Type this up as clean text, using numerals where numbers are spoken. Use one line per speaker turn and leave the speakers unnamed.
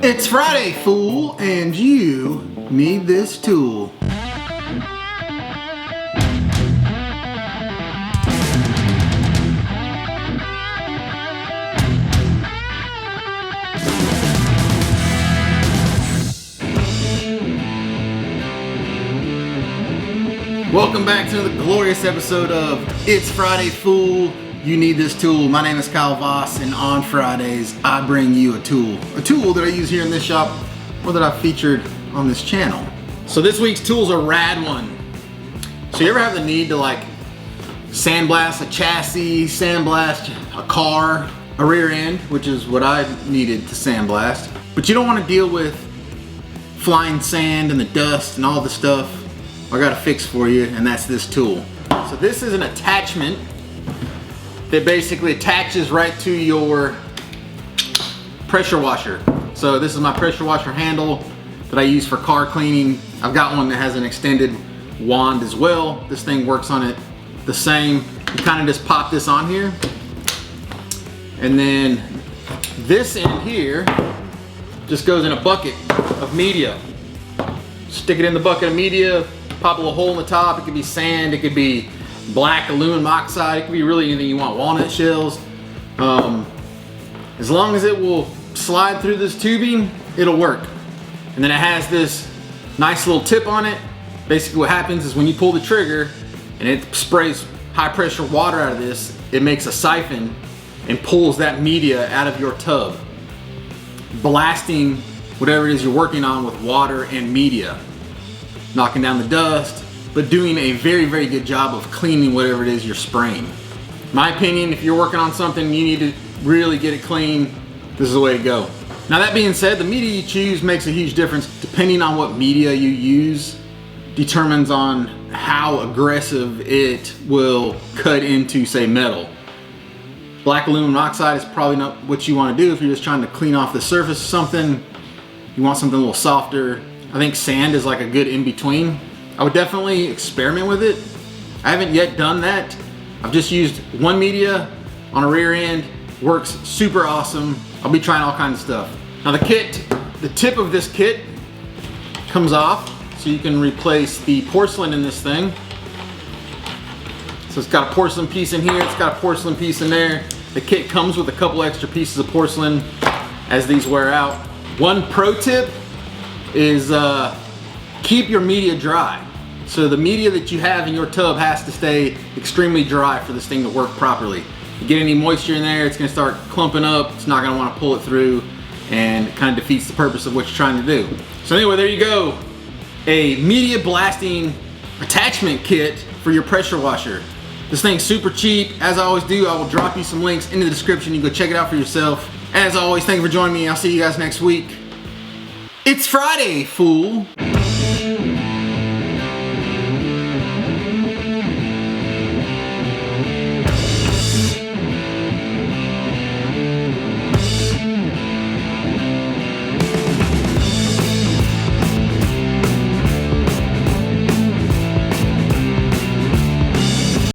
It's Friday, fool, and you need this tool. Welcome back to another glorious episode of It's Friday, fool. You need this tool. My name is Kyle Voss, and on Fridays, I bring you a tool that I use here in this shop or that I've featured on this channel. So this week's tool's a rad one. So you ever have the need to like sandblast a chassis, sandblast a car, a rear end, which is what I needed to sandblast, but you don't want to deal with flying sand and the dust and all the stuff? I got a fix for you, and that's this tool. So this is an attachment that basically attaches right to your pressure washer. So this is my pressure washer handle that I use for car cleaning. I've got one that has an extended wand as well. This thing works on it the same. You kind of just pop this on here, and then this end here just goes in a bucket of media. Stick it in the bucket of media, pop a little hole in the top. It could be sand, it could be black aluminum oxide, it could be really anything you want, walnut shells. As long as it will slide through this tubing, it'll work. And then it has this nice little tip on it. Basically what happens is when you pull the trigger and it sprays high pressure water out of this, it makes a siphon and pulls that media out of your tub, blasting whatever it is you're working on with water and media, knocking down the dust, but doing a very, very good job of cleaning whatever it is you're spraying. My opinion, if you're working on something, you need to really get it clean, this is the way to go. Now that being said, the media you choose makes a huge difference. Depending on what media you use, determines on how aggressive it will cut into, say, metal. Black aluminum oxide is probably not what you want to do if you're just trying to clean off the surface of something. You want something a little softer. I think sand is like a good in-between. I would definitely experiment with it. I haven't yet done that. I've just used one media on a rear end. Works super awesome. I'll be trying all kinds of stuff. Now the tip of this kit comes off, so you can replace the porcelain in this thing. So it's got a porcelain piece in here, it's got a porcelain piece in there. The kit comes with a couple extra pieces of porcelain as these wear out. One pro tip is keep your media dry. So the media that you have in your tub has to stay extremely dry for this thing to work properly. You get any moisture in there, it's gonna start clumping up, it's not gonna wanna pull it through, and it kind of defeats the purpose of what you're trying to do. So anyway, there you go. A media blasting attachment kit for your pressure washer. This thing's super cheap. As I always do, I will drop you some links in the description. You can go check it out for yourself. As always, thank you for joining me. I'll see you guys next week. It's Friday, fool.